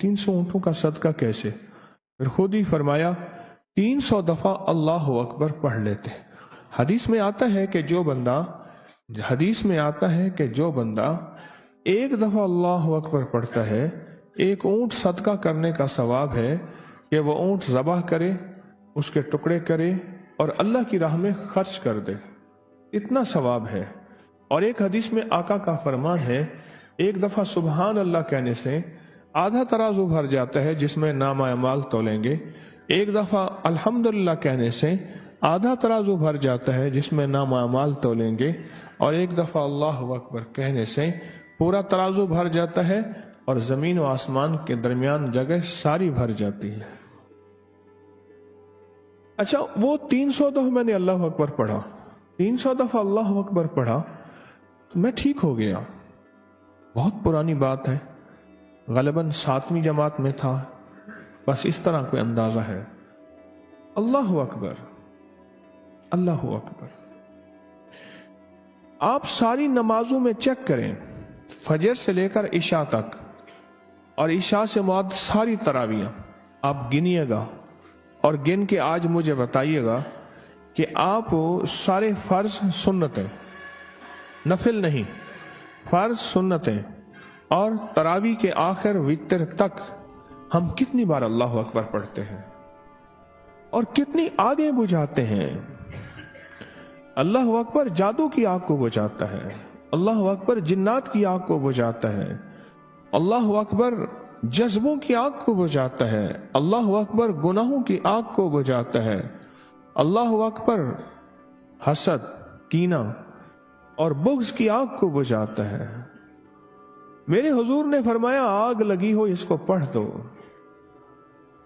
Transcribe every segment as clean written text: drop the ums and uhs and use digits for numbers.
300 ऊँटों का सदका कैसे? फिर खुद ही फरमाया 300 दफा अल्लाह अकबर पढ़ लेते। हदीस में आता है कि जो बंदा एक दफा अल्लाह अकबर पढ़ता है, एक ऊँट सदका करने का सवाब है कि वो ऊँट ज़बह करे, उसके टुकड़े करे और अल्लाह की राह में खर्च कर दे, इतना सवाब है। और एक हदीस में आका का फरमान है, एक दफा सुबहान अल्लाह कहने से आधा तराजू भर जाता है जिसमें नामा अमाल तोलेंगे, एक दफा अल्हम्दुलिल्लाह कहने से आधा तराजू भर जाता है जिसमें नामा अमाल तोलेंगे, और एक दफा अल्लाह अकबर कहने से पूरा तराजू भर जाता है और जमीन और आसमान के दरमियान जगह सारी भर जाती है। अच्छा, वो 300 दफा मैंने अल्लाह अकबर पढ़ा, 300 दफा अल्लाह अकबर पढ़ा तो मैं ठीक हो गया। बहुत पुरानी बात है, गलबन 7वीं जमात में था, बस इस तरह कोई अंदाजा है। अल्लाह अकबर, अल्लाह अकबर। आप सारी नमाजों में चेक करें, फजर से लेकर इशा तक और इशा से मुराद सारी तरावियां आप गिनिएगा और गिन के आज मुझे बताइएगा कि आप सारे फर्ज सुन्नतें, नफिल नहीं, फर्ज सुन्नतें और तरावी के आखिर वितर तक हम कितनी बार अल्लाह अकबर पढ़ते हैं और कितनी आगे बुझाते हैं। अल्लाह अकबर जादू की आग को बुझाता है, अल्लाह अकबर जिन्नात की आग को बुझाता है, अल्लाह अकबर जज्बों की आग को बुझाता है, अल्लाह अकबर गुनाहों की आग को बुझाता है, अल्लाह अकबर हसद, कीना और बुग़्ज़ की आग को बुझाता है। मेरे हुजूर ने फरमाया, आग लगी हो इसको पढ़ दो।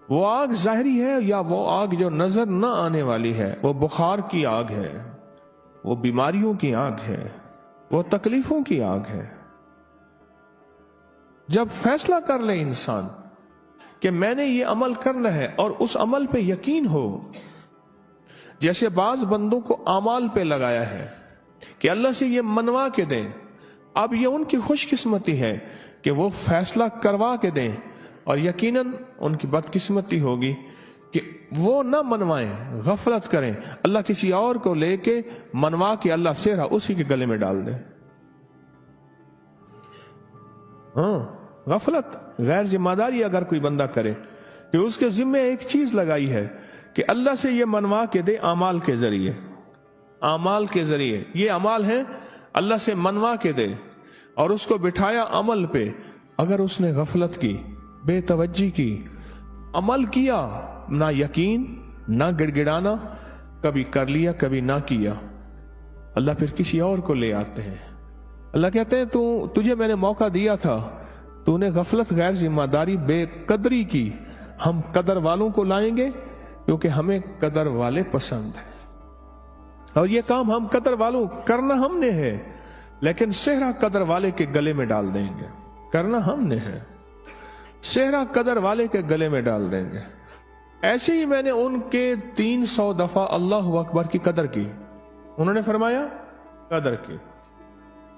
वो आग ज़ाहिरी है या वो आग जो नजर न आने वाली है, वो बुखार की आग है, वो बीमारियों की आग है, वो तकलीफों की आग है। जब फैसला कर ले इंसान कि मैंने ये अमल करना है और उस अमल पे यकीन हो, जैसे बाज बंदों को अमाल पे लगाया है कि अल्लाह से ये मनवा के दें, अब ये उनकी खुशकिस्मती है कि वो फैसला करवा के दें, और यकीनन उनकी बदकिस्मती होगी कि वो ना मनवाएं, गफलत करें, अल्लाह किसी और को लेके मनवा के अल्लाह सेहरा उसी के गले में डाल दे। हाँ, गफलत, गैर जिम्मेदारी अगर कोई बंदा करे कि उसके जिम्मे एक चीज लगाई है कि अल्लाह से ये मनवा के दे अमाल के जरिए, अमाल के जरिए ये अमाल है, अल्लाह से मनवा के दे, और उसको बिठाया अमल पे। अगर उसने गफलत की, बेतवज्जी की, अमल किया, ना यकीन ना गिड़गिड़ाना, कभी कर लिया कभी ना किया, अल्लाह फिर किसी और को ले आते हैं। अल्लाह कहते हैं तुझे मैंने मौका दिया था, तूने गफलत, गैर जिम्मेदारी, बेकदरी की, हम कदर वालों को लाएंगे क्योंकि हमें कदर वाले पसंद है, और ये काम हम कदर वालों करना हमने है, लेकिन सेहरा कदर वाले के गले में डाल देंगे। करना हमने है, सेहरा कदर वाले के गले में डाल देंगे। ऐसे ही मैंने उनके 300 दफा अल्लाह अकबर की कदर की, उन्होंने फरमाया कदर की,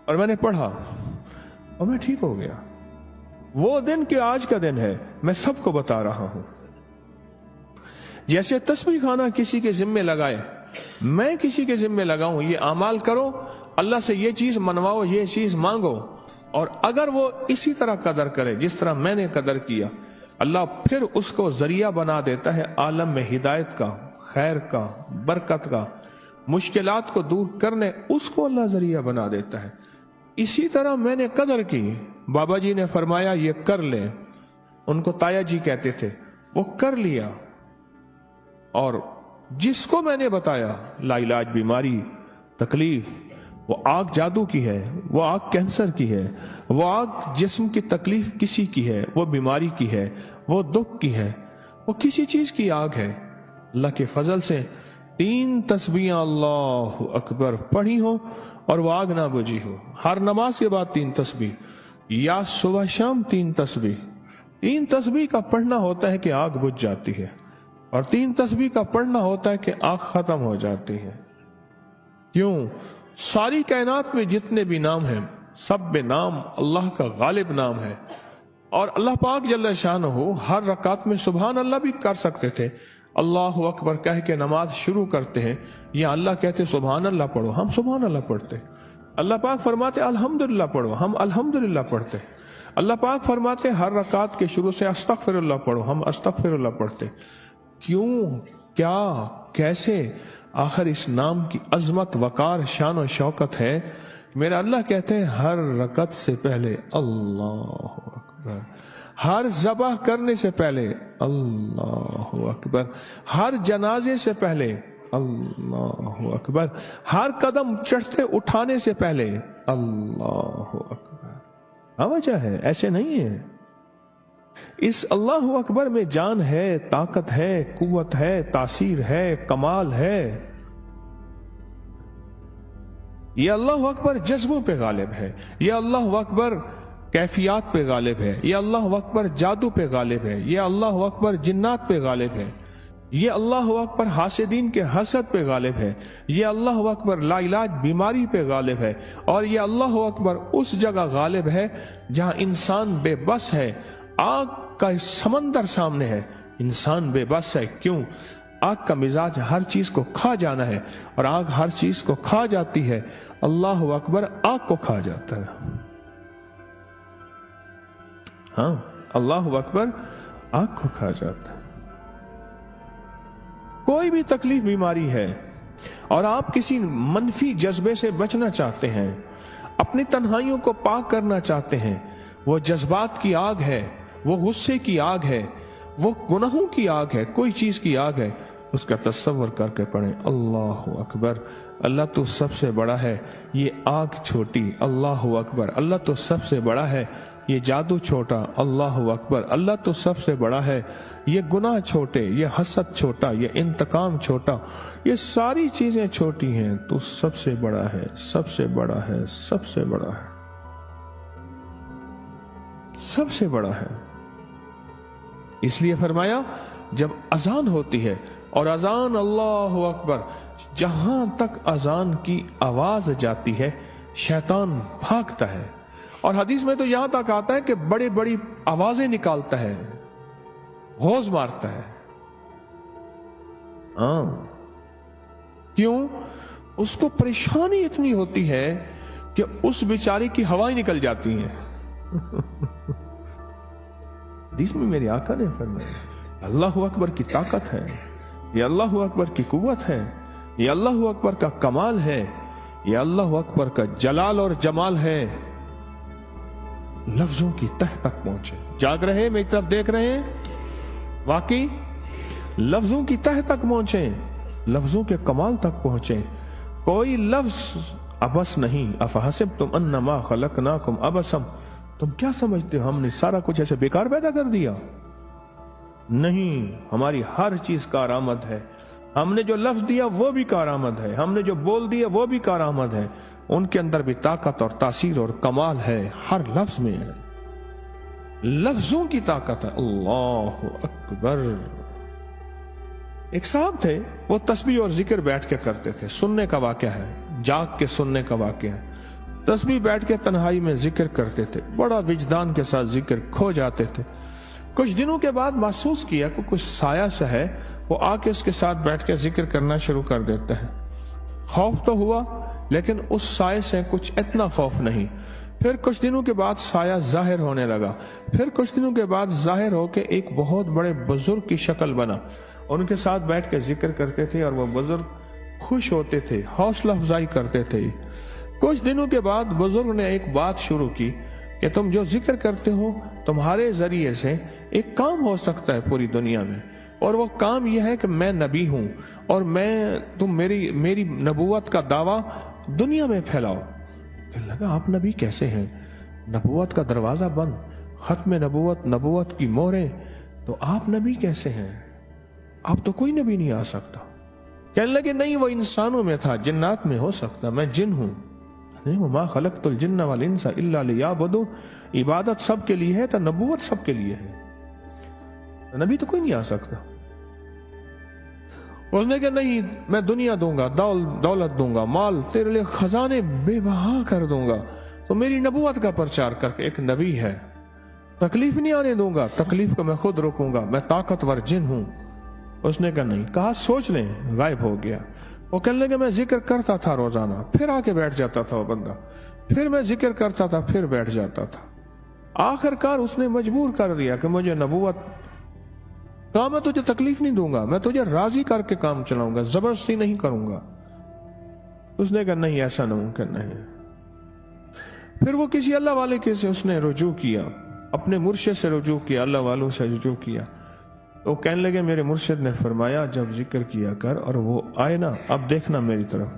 और मैंने पढ़ा और मैं ठीक हो गया। वो दिन के आज का दिन है, मैं सबको बता रहा हूं। जैसे तस्बीह खाना किसी के जिम्मे लगाए, मैं किसी के जिम्मे लगाऊं, ये अमाल करो, अल्लाह से ये चीज मनवाओ, ये चीज मांगो, और अगर वो इसी तरह कदर करे जिस तरह मैंने कदर किया, अल्लाह फिर उसको जरिया बना देता है आलम में हिदायत का, खैर का, बरकत का, मुश्किलात को दूर करने, उसको अल्लाह जरिया बना देता है। इसी तरह मैंने कदर की, बाबा जी ने फरमाया ये कर ले, उनको ताया जी कहते थे, वो कर लिया, और जिसको मैंने बताया लाइलाज बीमारी, तकलीफ, वो आग जादू की है, वो आग कैंसर की है, वो आग जिस्म की तकलीफ किसी की है, वो बीमारी की है, वो दुख की है, वो किसी चीज की आग है। अल्लाह के फजल से 3 तस्बीह अल्लाह अकबर पढ़ी हो और वो आग ना बुझी हो। हर नमाज के बाद 3 तस्बीह, या सुबह शाम 3 तस्बीह। 3 तस्बीह का पढ़ना होता है कि आग बुझ जाती है, और 3 तस्बीह का पढ़ना होता है कि आग खत्म हो जाती है। क्यों? सारी कायनात में जितने भी नाम हैं, सब में नाम अल्लाह का गालिब नाम है। اور اللہ پاک جل شانہ ہر رکعت میں سبحان اللہ بھی کر سکتے تھے. اللہ اکبر کہہ کے نماز شروع کرتے ہیں یا اللہ کہتے سبحان اللہ پڑھو، ہم سبحان اللہ پڑھتے. اللہ پاک فرماتے الحمدللہ پڑھو، ہم الحمدللہ پڑھتے. اللہ پاک فرماتے ہر رکعت کے شروع سے استغفر اللہ پڑھو، ہم استغفر اللہ پڑھتے. کیوں، کیا، کیسے؟ آخر اس نام کی عظمت، وقار، شان و شوکت ہے. میرا اللہ کہتے ہیں ہر رکعت سے پہلے اللہ اکبر، ہر ذبح کرنے سے پہلے اللہ اکبر، ہر جنازے سے پہلے اللہ اکبر، ہر قدم چڑھتے اٹھانے سے پہلے اللہ اکبر. وجہ ہے، ایسے نہیں ہے. اس اللہ اکبر میں جان ہے، طاقت ہے، قوت ہے، تاثیر ہے، کمال ہے. یہ اللہ اکبر جذبوں پہ غالب ہے، یہ اللہ اکبر کیفیات پہ غالب ہے، یہ اللہ اکبر جادو پہ غالب ہے، یہ اللہ اکبر جنات پہ غالب ہے، یہ اللہ اکبر حاسدین کے حسد پہ غالب ہے، یہ اللہ اکبر لا علاج بیماری پہ غالب ہے، اور یہ اللہ اکبر اس جگہ غالب ہے جہاں انسان بے بس ہے. آگ کا سمندر سامنے ہے، انسان بے بس ہے. کیوں؟ آگ کا مزاج ہر چیز کو کھا جانا ہے، اور آگ ہر چیز کو کھا جاتی ہے. اللہ اکبر آگ کو کھا جاتا ہے. ہاں، اللہ اکبر آگ کو کھا جاتا ہے. کوئی بھی تکلیف، بیماری ہے اور آپ کسی منفی جذبے سے بچنا چاہتے ہیں، اپنی تنہائیوں کو پاک کرنا چاہتے ہیں، وہ جذبات کی آگ ہے، وہ غصے کی آگ ہے، وہ گناہوں کی آگ ہے، کوئی چیز کی آگ ہے، اس کا تصور کر کے پڑھیں اللہ اکبر. اللہ تو سب سے بڑا ہے، یہ آگ چھوٹی. اللہ اکبر. اللہ تو سب سے بڑا ہے، یہ جادو چھوٹا. اللہ اکبر. اللہ تو سب سے بڑا ہے، یہ گناہ چھوٹے، یہ حسد چھوٹا، یہ انتقام چھوٹا، یہ ساری چیزیں چھوٹی ہیں. تو سب سے بڑا ہے، سب سے بڑا ہے، سب سے بڑا ہے، سب سے بڑا ہے. اس لیے فرمایا جب اذان ہوتی ہے، اور اذان اللہ اکبر، جہاں تک اذان کی آواز جاتی ہے شیطان بھاگتا ہے. اور حدیث میں تو یہاں تک آتا ہے کہ بڑی بڑی آوازیں نکالتا ہے، غوز مارتا ہے. کیوں؟ اس کو پریشانی اتنی ہوتی ہے کہ اس بیچاری کی ہوائیں نکل جاتی ہیں. حدیث میں میرے آقا نے فرمایا اللہ اکبر کی طاقت ہے، یہ اللہ اکبر کی قوت ہے، یہ اللہ اکبر کا کمال ہے، یہ اللہ اکبر کا جلال اور جمال ہے. لفظوں کی تہ تک پہنچے. جاگ رہے، میری طرف دیکھ رہے ہیں؟ واقعی لفظوں کی تہ تک پہنچے، لفظوں کے کمال تک پہنچے. کوئی لفظ ابس نہیں. افحسبتم انما خلقناکم ابسم، تم کیا سمجھتے ہو ہم نے سارا کچھ ایسے بیکار پیدا کر دیا؟ نہیں، ہماری ہر چیز کارآمد ہے. ہم نے جو لفظ دیا وہ بھی کارآمد ہے، ہم نے جو بول دیا وہ بھی کارآمد ہے. ان کے اندر بھی طاقت اور تاثیر اور کمال ہے، ہر لفظ میں ہے. لفظوں کی طاقت ہے. اللہ اکبر. ایک صاحب تھے، وہ تسبیح اور ذکر بیٹھ کے کرتے تھے. سننے کا واقعہ ہے، جاگ کے سننے کا واقعہ ہے. تسبیح بیٹھ کے تنہائی میں ذکر کرتے تھے، بڑا وجدان کے ساتھ ذکر کھو جاتے تھے. کچھ دنوں کے بعد محسوس کیا کہ کچھ سایہ سا ہے، وہ آ کے اس کے ساتھ بیٹھ کے ذکر کرنا شروع کر دیتے ہیں. خوف تو ہوا، لیکن اس سائے سے کچھ اتنا خوف نہیں. پھر کچھ دنوں کے بعد سایہ ظاہر ہونے لگا. پھر کچھ دنوں کے بعد ظاہر ہو کے ایک بہت بڑے بزرگ کی شکل بنا. ان کے ساتھ بیٹھ کے ذکر کرتے تھے اور وہ بزرگ خوش ہوتے تھے، حوصلہ افزائی کرتے تھے. کچھ دنوں کے بعد بزرگ نے ایک بات شروع کی کہ تم جو ذکر کرتے ہو، تمہارے ذریعے سے ایک کام ہو سکتا ہے پوری دنیا میں، اور وہ کام یہ ہے کہ میں نبی ہوں، اور تم میری نبوت کا دعویٰ دنیا میں پھیلاؤ. کہ لگا آپ نبی کیسے ہیں؟ نبوت کا دروازہ بند، ختم نبوت کی مہریں، تو آپ نبی کیسے ہیں؟ آپ تو کوئی نبی نہیں آ سکتا. کہنے لگے نہیں، وہ انسانوں میں تھا، جنات میں ہو سکتا، میں جن ہوں. نہیں، وما خلقت الجن والانس الا لیعبدون. عبادت سب کے لیے ہے تو نبوت سب کے لیے ہے، نبی تو کوئی نہیں آ سکتا. اس نے کہا نہیں، میں دنیا دوں گا، دولت دوں گا، مال، تیرے لیے خزانے بے بہا کر دوں گا، تو میری نبوت کا پرچار کر کے. ایک نبی ہے، तकलीफ नहीं आने दूंगा, तकलीफ को मैं खुद रोकूंगा, मैं ताकतवर जिन हूं। उसने कहा नहीं। कहा सोच लें, गायब हो गया। वो कहने लगे मैं जिक्र करता था रोजाना, फिर आके बैठ जाता था वो बंदा, फिर मैं जिक्र करता था, फिर बैठ जाता था। आखिरकार उसने मजबूर कर दिया कि मुझे नबूवत, कहा मैं तुझे तकलीफ नहीं दूंगा, मैं तुझे राजी करके काम चलाऊंगा, जबरदस्ती नहीं करूंगा। उसने कहा नहीं, ऐसा नामुमकिन नहीं। फिर वो किसी अल्लाह वाले के से उसने रुजू किया, अपने मुर्शिद से रुजू किया, अल्लाह वालों से रुजू किया। तो कहने लगे मेरे मुर्शिद ने फरमाया जब जिक्र किया कर, और वो आए ना, अब देखना मेरी तरफ,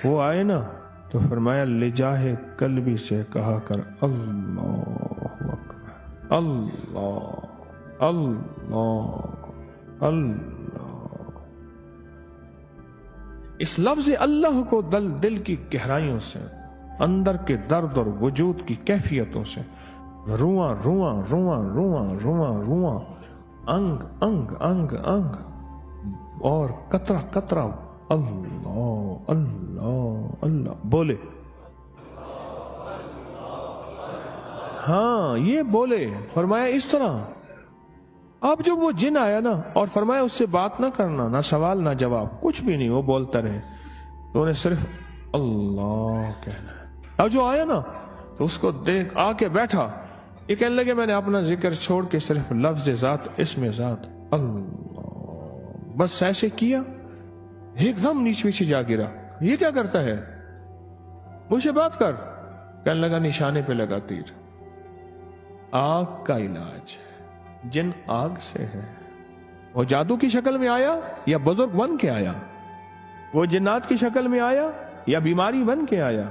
वो आए ना तो फरमाया ले जाहे कल्बी से कहा कर अल्लाह अकबर, अल्लाह अल्लाह अल्लाह। इस लफ्ज अल्लाह को दिल की गहराइयों से, अंदर के दर्द और वजूद की कैफियतों से, रुआ रुआ रुआ रुआ रुआ रुआ, अंग अंग अंग अंग और कतरा कतरा अल्लाह अल्लाह अल्लाह बोले। हाँ ये बोले। फरमाया इस तरह। अब जब वो जिन आया ना और फरमाया उससे बात ना करना, ना सवाल ना जवाब, कुछ भी नहीं, वो बोलता रहे, तो उन्हें सिर्फ अल्लाह कहना है। अब जो आया ना तो उसको देख आके बैठा, ये कहने लगे मैंने अपना जिक्र छोड़ के सिर्फ लफ्ज जात, इसमें जात अल्लाह, बस ऐसे किया, एकदम नीचे पीछे जा गिरा। ये क्या करता है, मुझसे बात कर। कहने लगा निशाने पे लगा तीर। आग का इलाज है, जिन आग से है। वो जादू की शक्ल में आया या बुजुर्ग बन के आया, वो जिन्नात की शक्ल में आया या बीमारी बन के आया,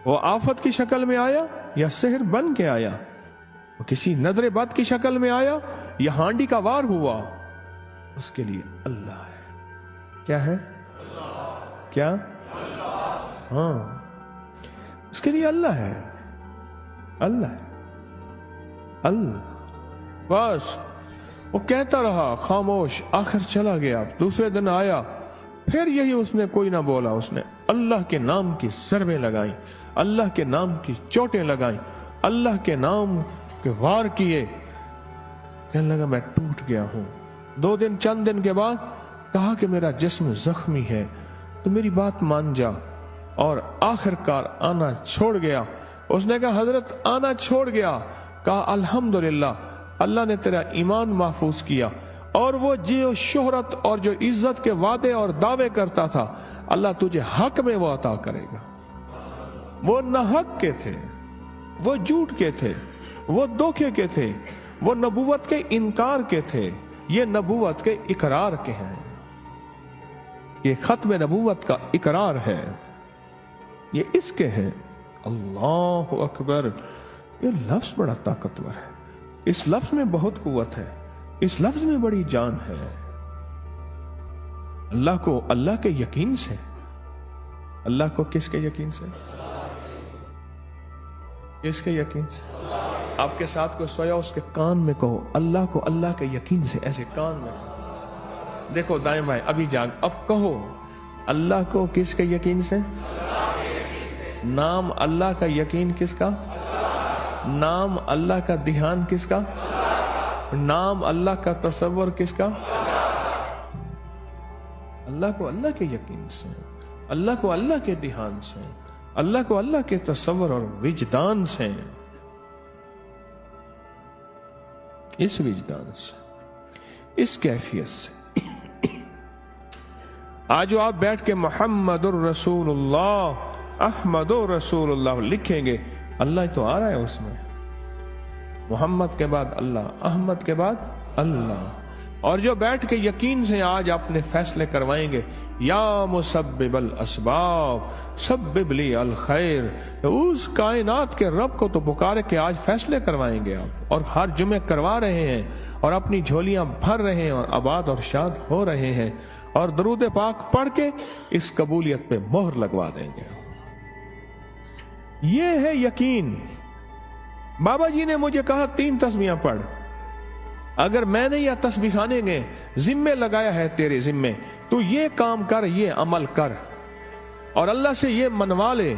वो आफत की शक्ल में आया या सिहर बन के आया, वो किसी नजरे बद की शक्ल में आया या हांडी का वार हुआ, उसके लिए अल्लाह है। क्या है? क्या? हाँ, उसके लिए अल्लाह है, अल्लाह है, अल्लाह। बस वो कहता रहा खामोश, आखिर चला गया। दूसरे दिन आया, फिर यही उसने कोई ना बोला, उसने अल्लाह के नाम की ज़रबें लगाई, अल्लाह के नाम की चोटें लगाई, अल्लाह के नाम के वार किए। कहने लगा मैं टूट गया हूं। चंद दिन के बाद कहा कि मेरा जिस्म जख्मी है, तो मेरी बात मान जा। और आखिरकार आना छोड़ गया। उसने कहा हजरत आना छोड़ गया। कहा अल्हम्दुलिल्लाह, अल्लाह ने तेरा ईमान महफूज किया। और वो जो शोहरत और जो इज्जत के वादे और दावे करता था, अल्लाह तुझे हक में वो अता करेगा। वो नाहक के थे, वो झूठ के थे, वो धोखे के थे, वो नबूवत के इनकार के थे, ये नबूवत के इकरार के हैं। ये खत्म नबूवत का इकरार है, ये इसके हैं। अल्लाह अकबर। ये लफ्ज बड़ा ताकतवर है, इस लफ्ज में बहुत कुव्वत है, इस लफ्ज में बड़ी जान है। अल्लाह को अल्लाह के यकीन से, अल्लाह को किसके यकीन से? किसके यकीन से? आपके साथ को सोया उसके कान में कहो अल्लाह को अल्लाह के यकीन से, ऐसे कान में कहो। देखो दाएं बाएं, अभी जाग, अब कहो अल्लाह को किसके यकीन से? नाम अल्लाह का यकीन किसका? नाम अल्लाह का ध्यान किसका? नाम अल्लाह का तसव्वुर किसका? अल्लाह को अल्लाह के यकीन से, अल्लाह को अल्लाह के ध्यान से, अल्लाह को अल्लाह के तसव्वुर और विजदान से, इस विजदान से, इस कैफियत से। आज जो आप बैठ के मुहम्मदुर रसूलुल्लाह, अहमदुर रसूलुल्लाह लिखेंगे, अल्लाह तो आ रहा है उसमें। मोहम्मद के बाद अल्लाह, अहमद के बाद अल्लाह। और जो बैठ के यकीन से आज अपने फैसले करवाएंगे, या मुसब्बिबल असबाब सब्बिब ली अल खैर, उस कायनात के रब को तो पुकारे के आज फैसले करवाएंगे आप। और हर जुमे करवा रहे हैं और अपनी झोलियां भर रहे हैं और आबाद और शाद हो रहे हैं, और दरूद पाक पढ़ के इस कबूलियत पे मोहर लगवा देंगे। ये है यकीन। बाबा जी ने मुझे कहा 3 तस्बीहां पढ़, अगर मैंने या तस्बीहाने ने जिम्मे लगाया है तेरे जिम्मे, तो ये काम कर, ये अमल कर और अल्लाह से ये मनवा ले,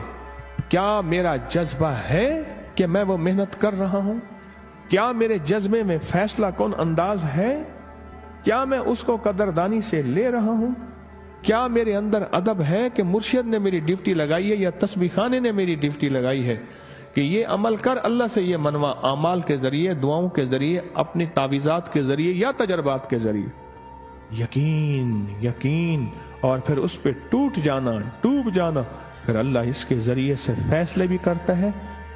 क्या मेरा जज्बा है कि मैं वो मेहनत कर रहा हूं? क्या मेरे जज्बे में फैसला कौन अंदाज है? क्या मैं उसको कदरदानी से ले रहा हूं? क्या मेरे अंदर अदब है कि मुर्शिद ने मेरी ड्यूटी लगाई है या तस्बीह खाने ने मेरी ड्यूटी लगाई है कि ये अमल कर, अल्लाह से ये मनवा, आमाल के जरिए, दुआओं के जरिए, अपनी तावीज़ात के जरिए या तजर्बात के जरिए। यकीन, यकीन, और फिर उस पर टूट जाना, डूब जाना। फिर अल्लाह इसके जरिए से फैसले भी करता है,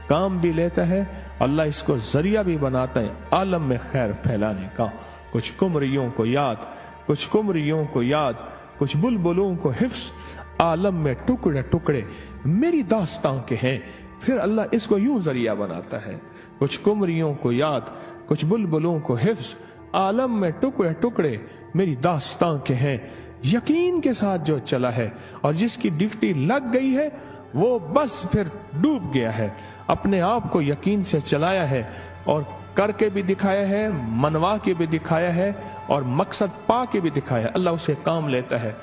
काम भी लेता है, अल्लाह इसको जरिया भी बनाता है आलम में खैर फैलाने का। कुछ कुमरियों को याद, कुछ कुमरियों को याद, कुछ बुलबुलों को हिफ्स, आलम में टुकड़े टुकड़े मेरी दास्तां के हैं। फिर अल्लाह इसको यूं जरिया बनाता है। कुछ कुमरियों को याद, कुछ बुलबुलों को हिफ्स, आलम में टुकड़े टुकड़े मेरी दास्तां के हैं। यकीन के साथ जो चला है और जिसकी ड्यूटी लग गई है वो बस फिर डूब गया है। अपने आप को यकीन से चलाया है और करके भी दिखाया है, मनवा के भी दिखाया है और मकसद पा के भी दिखाया है। अल्लाह उसे काम लेता है।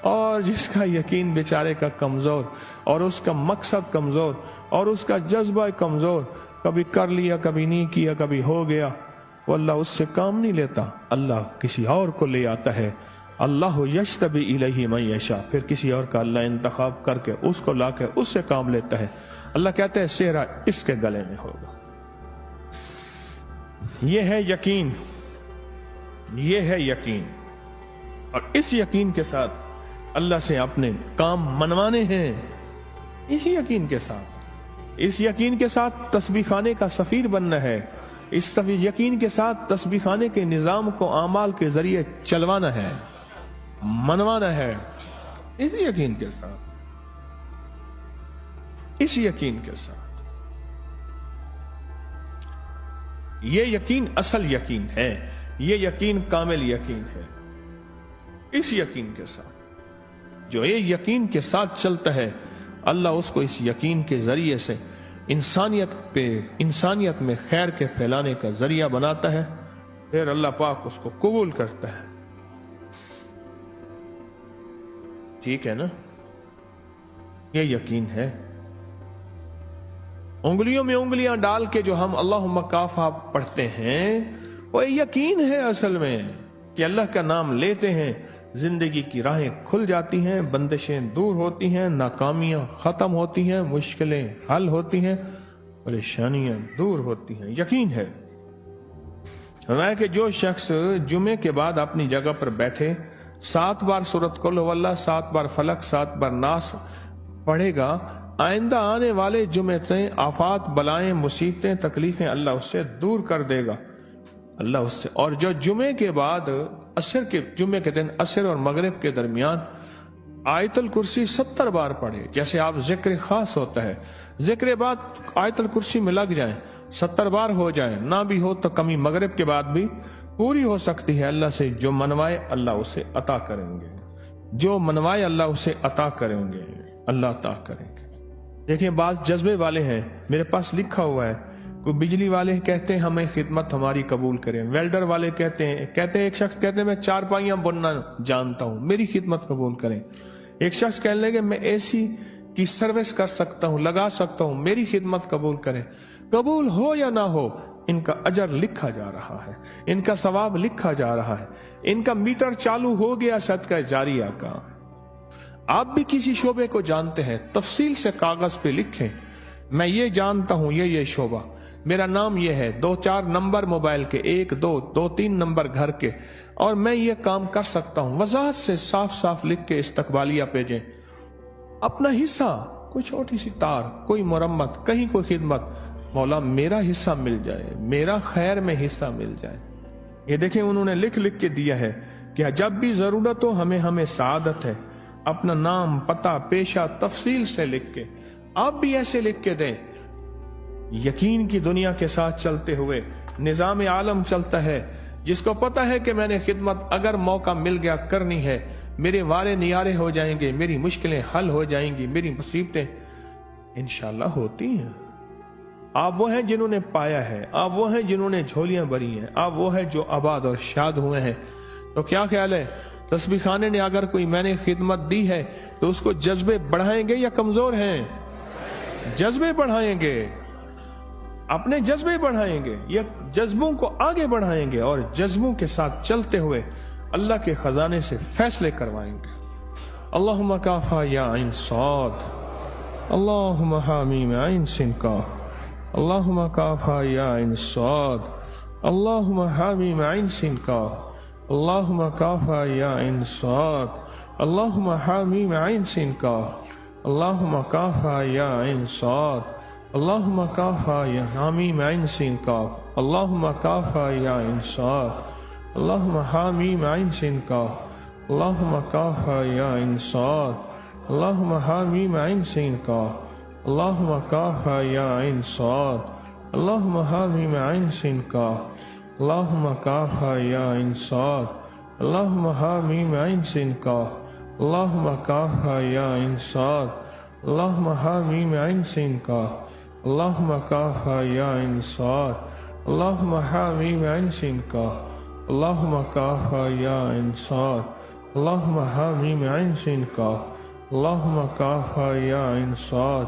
और जिसका यकीन बेचारे का कमजोर और उसका मकसद कमजोर और उसका जज्बा कमजोर, कभी कर लिया, कभी नहीं किया, कभी हो गया, वो अल्लाह उससे काम नहीं लेता, अल्लाह किसी और को ले आता है। अल्लाह यज्तबी इलैहि मन यशा, फिर किसी और का अल्लाह इंतखाब करके उसको लाके उससे काम लेता है। अल्लाह कहते हैं सेहरा इसके गले में होगा। ये है यकीन, ये है यकीन। और इस यकीन के साथ अल्लाह से अपने काम मनवाने हैं। इसी यकीन के साथ, इस यकीन के साथ तस्बीह खाने का सफीर बनना है। इस यकीन के साथ तस्बीह खाने के निजाम को आमाल के जरिए चलवाना है, मनवाना है। इस यकीन के साथ, इस यकीन के साथ। ये यकीन असल यकीन है, ये यकीन कामिल यकीन है। इस यकीन के साथ जो ये यकीन के साथ चलता है, अल्लाह उसको इस यकीन के जरिए से इंसानियत में खैर के फैलाने का जरिया बनाता है। फिर अल्लाह पाक उसको कबूल करता है। ठीक है ना? ये यकीन है। उंगलियों में उंगलियां डाल के जो हम अल्लाहुम्मा काफा पढ़ते हैं, वो यकीन है असल में कि अल्लाह का नाम लेते हैं, जिंदगी की राहें खुल जाती हैं, बंदिशें दूर होती हैं, नाकामियां खत्म होती हैं, मुश्किलें हल होती हैं, परेशानियां दूर होती हैं। यकीन है कि जो शख्स जुमे के बाद अपनी जगह पर बैठे 7 बार सूरत कुल हुवल्लाह, 7 बार फलक, 7 बार नास पढ़ेगा, आइंदा आने वाले जुमे से आफात, बलाएं, मुसीबतें, तकलीफें अल्लाह उससे दूर कर देगा। अल्लाह उससे। और जो जुमे के बाद असर के, जुमे के दिन असर और मगरिब के दरमियान आयतुल कुर्सी 70 बार पढ़े, जैसे आप जिक्र खास होता है, जिक्र बाद आयतुल कुर्सी में लग जाए, 70 बार हो जाए, ना भी हो तो कमी मगरिब के बाद भी पूरी हो सकती है। अल्लाह से जो मनवाए अल्लाह उसे अता करेंगे, जो मनवाए अल्लाह उसे अता करेंगे, अल्लाह अता करेंगे। देखिए बात जज्बे वाले हैं, मेरे पास लिखा हुआ है, कोई बिजली वाले कहते हैं हमें खिदमत हमारी कबूल करें, वेल्डर वाले कहते हैं एक शख्स कहते हैं मैं 4 पाइयां बुनना जानता हूं, मेरी खिदमत कबूल करें। एक शख्स कहने लगे मैं एसी की सर्विस कर सकता हूं, लगा सकता हूं, मेरी खिदमत कबूल करें। कबूल हो या ना हो, इनका अजर लिखा जा रहा है, इनका सवाब लिखा जा रहा है, इनका मीटर चालू हो गया सदका जारिया का। आप भी किसी शोबे को जानते हैं, तफसील से कागज पे लिखें, मैं ये जानता हूं ये शोबा, मेरा नाम ये है, 2-4 नंबर मोबाइल के, 1-2-3 नंबर घर के, और मैं ये काम कर सकता हूं। वजाहत से साफ साफ लिख के इस्तकबालिया भेजें। अपना हिस्सा, कोई छोटी सी तार, कोई मुरम्मत, कहीं कोई खिदमत, मौला मेरा हिस्सा मिल जाए, मेरा खैर में हिस्सा मिल जाए। ये देखें उन्होंने लिख लिख के दिया है कि जब भी जरूरत हो हमें सादत है। अपना नाम, पता, पेशा तफसील से लिख के, आप भी ऐसे लिख के दें। यकीन की दुनिया के साथ चलते हुए निजाम आलम चलता है, जिसको पता है कि मैंने खिदमत अगर मौका मिल गया करनी है, मेरे वारे नियारे हो जाएंगे, मेरी मुश्किलें हल हो जाएंगी, मेरी मुसीबतें इंशाल्लाह होती हैं। आप वो हैं जिन्होंने पाया है, आप वो हैं जिन्होंने झोलियां भरी हैं, आप वो हैं जो आबाद और शाद हुए हैं। तो क्या ख्याल है, तस्बीह खाने ने अगर कोई मैंने खिदमत दी है तो उसको जज्बे बढ़ाएंगे या कमजोर हैं? जज्बे बढ़ाएंगे। اپنے جذبے بڑھائیں گے، یہ جذبوں کو آگے بڑھائیں گے اور جذبوں کے ساتھ چلتے ہوئے اللہ کے خزانے سے فیصلے کروائیں گے۔ اللہم کافا یا عین صاد، اللہم حامیم عین سین کاف، اللہم کافا یا عین صاد، اللہم حامیم عین سین کاف، اللہم کافا یا عین صاد، اللہم حامیم عین سین کاف، اللہم کافا یا عین صاد، اللہم کافا یا حامیم عین سین کاف، اللہم کافا یا عین صاد، اللہم حامیم عین سین کاف، اللہم کافا یا عین صاد، اللہم حامیم عین سین کاف، اللہم کافا یا عین صاد، اللہم حامیم عین سین کاف، اللہم کافا یا عین صاد، اللہم حامیم عین سین کاف، اللہم کافا یا عین صاد، اللہم حامیم عین سین کاف، اللہم کافا یا عین صاد، اللہم حامیم عین سین کاف، اللہم کافا یا عین صاد، اللہم حامیم عین سین کاف، اللہم کافا یا عین صاد،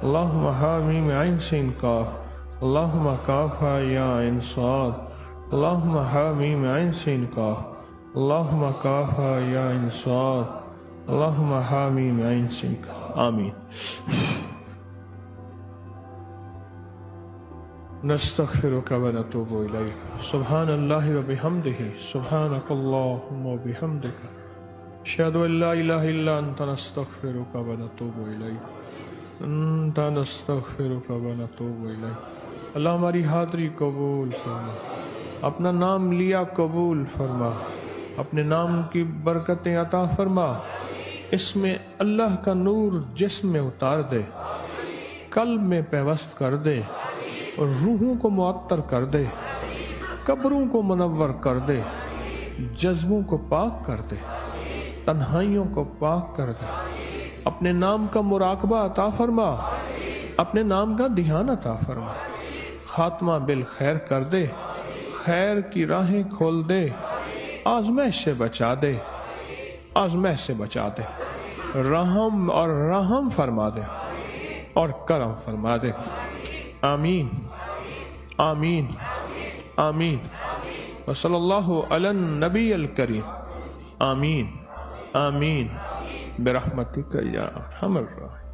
اللہم حامیم عین سین کاف، اللہم کافا یا عین صاد، اللہم حامیم عین سین کاف، اللہم کافا یا عین صاد، اللہم حامیم عین سین کاف۔ آمین۔ نستغفرک و نتوب الیک۔ سبحان اللہ و بحمدہ، سبحانک اللہم و بحمدک، اشہد ان لا الہ الا انت، نستغفرک و نتوب الیک، انت نستغفرک و نتوب الیک۔ اللہ ہماری حاضری قبول فرما، اپنا نام لیا قبول فرما، اپنے نام کی برکتیں عطا فرما، اس میں اللہ کا نور جسم میں اتار دے، قلب میں پیوست کر دے اور روحوں کو معطر کر دے، قبروں کو منور کر دے، جذبوں کو پاک کر دے، تنہائیوں کو پاک کر دے، اپنے نام کا مراقبہ عطا فرما، اپنے نام کا دھیان عطا فرما، خاتمہ بالخیر کر دے، خیر کی راہیں کھول دے، آزمائش سے بچا دے، آزمائش سے بچا دے، رحم فرما دے اور کرم فرما دے۔ آمین آمین آمین۔ وصلی اللہ علی النبی الکریم۔ آمین آمین برحمتک یا ارحم الراحمین۔